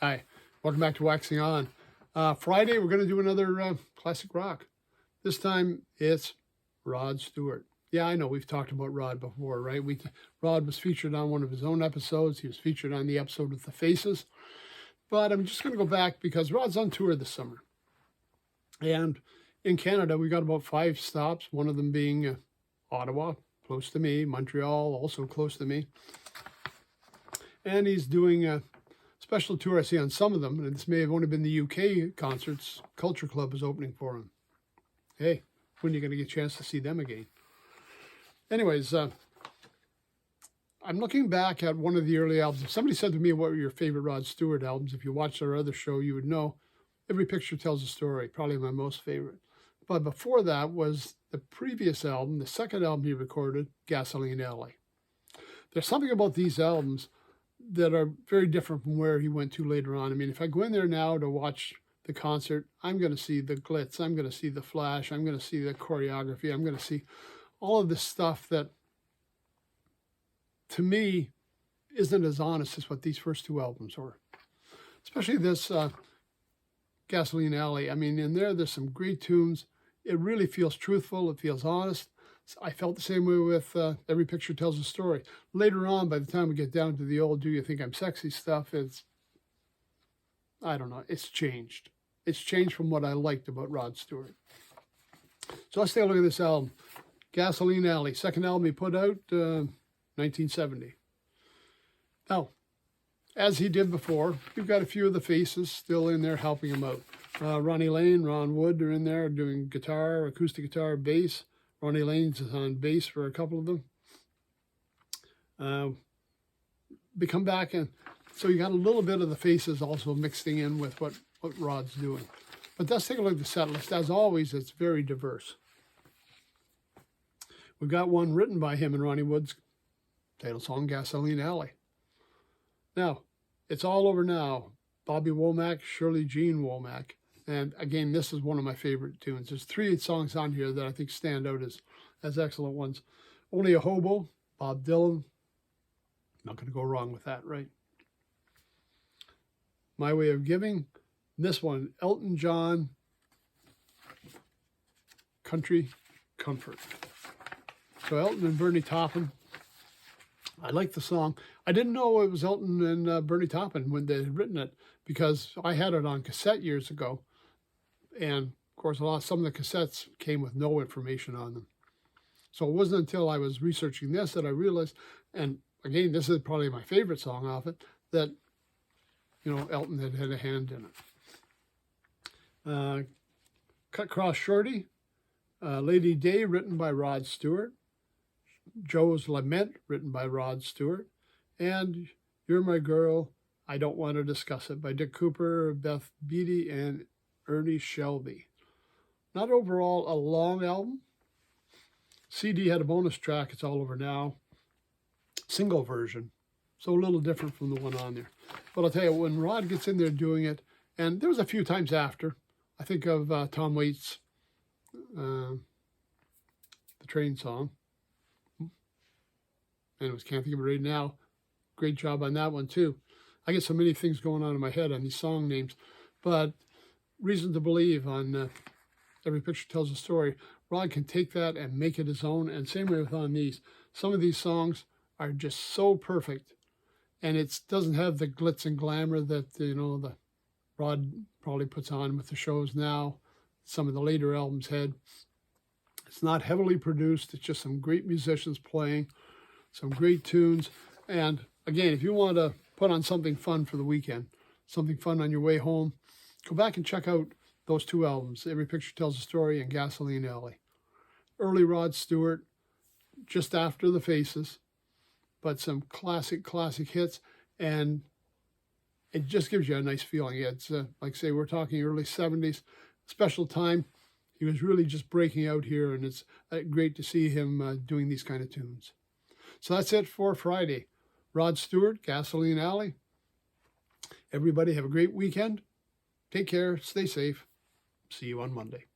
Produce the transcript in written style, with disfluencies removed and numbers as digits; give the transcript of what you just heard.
Hi, welcome back to Waxing On. Friday, we're going to do another classic rock. This time, it's Rod Stewart. Yeah, I know we've talked about Rod before, right? Rod was featured on one of his own episodes. He was featured on the episode with the Faces. But I'm just going to go back because Rod's on tour this summer. And in Canada, we got about 5 stops, one of them being Ottawa, close to me, Montreal, also close to me. And he's doing a special tour I see on some of them, and this may have only been the UK concerts. Culture Club is opening for him. Hey, when are you going to get a chance to see them again? Anyways, I'm looking back at one of the early albums. Somebody said to me, what were your favorite Rod Stewart albums? If you watched our other show, you would know. Every Picture Tells a Story, probably my most favorite. But before that was the previous album, the second album he recorded, Gasoline Alley. There's something about these albums that are very different from where he went to later on. I mean, if I go in there now to watch the concert, I'm going to see the glitz, I'm going to see the flash, I'm going to see the choreography, I'm going to see all of this stuff that, to me, isn't as honest as what these first 2 albums were. Especially this Gasoline Alley. I mean, in there's some great tunes. It really feels truthful, it feels honest. I felt the same way with Every Picture Tells a Story. Later on, by the time we get down to the old Do You Think I'm Sexy stuff, I don't know, it's changed. It's changed from what I liked about Rod Stewart. So let's take a look at this album. Gasoline Alley, second album he put out, 1970. Now, as he did before, you've got a few of the Faces still in there helping him out. Ronnie Lane, Ron Wood are in there doing guitar, acoustic guitar, bass. Ronnie Lane's on bass for a couple of them. They come back, and so you got a little bit of the Faces also mixing in with what Rod's doing. But let's take a look at the set list. As always, it's very diverse. We've got one written by him and Ronnie Wood's title song, Gasoline Alley. Now, it's all over now. Bobby Womack, Shirley Jean Womack. And again, this is one of my favorite tunes. There's 3 songs on here that I think stand out as excellent ones. Only a Hobo, Bob Dylan. Not going to go wrong with that, right? My Way of Giving. This one, Elton John, Country Comfort. So Elton and Bernie Taupin. I like the song. I didn't know it was Elton and Bernie Taupin when they had written it, because I had it on cassette years ago. And of course, some of the cassettes came with no information on them. So it wasn't until I was researching this that I realized, and again, this is probably my favorite song off it, that, Elton had a hand in it. Cut Cross Shorty, Lady Day, written by Rod Stewart. Joe's Lament, written by Rod Stewart. And You're My Girl, I Don't Want to Discuss It, by Dick Cooper, Beth Beatty, and Ernie Shelby. Not overall a long album. CD had a bonus track, It's All Over Now. Single version. So a little different from the one on there. But I'll tell you, when Rod gets in there doing it, and there was a few times after, I think of Tom Waits' The Train song. Anyways, can't think of it right now. Great job on that one too. I get so many things going on in my head on these song names. But Reason to Believe on Every Picture Tells a Story. Rod can take that and make it his own. And same way with on these. Some of these songs are just so perfect. And it doesn't have the glitz and glamour that, the Rod probably puts on with the shows now. Some of the later albums had. It's not heavily produced. It's just some great musicians playing. Some great tunes. And again, if you want to put on something fun for the weekend, something fun on your way home, go back and check out those 2 albums, Every Picture Tells a Story and Gasoline Alley. Early Rod Stewart, just after the Faces, but some classic hits, and it just gives you a nice feeling. It's like I say, we're talking early 70s, special time. He was really just breaking out here, and it's great to see him doing these kind of tunes. So that's it for Friday. Rod Stewart, Gasoline Alley. Everybody have a great weekend. Take care. Stay safe. See you on Monday.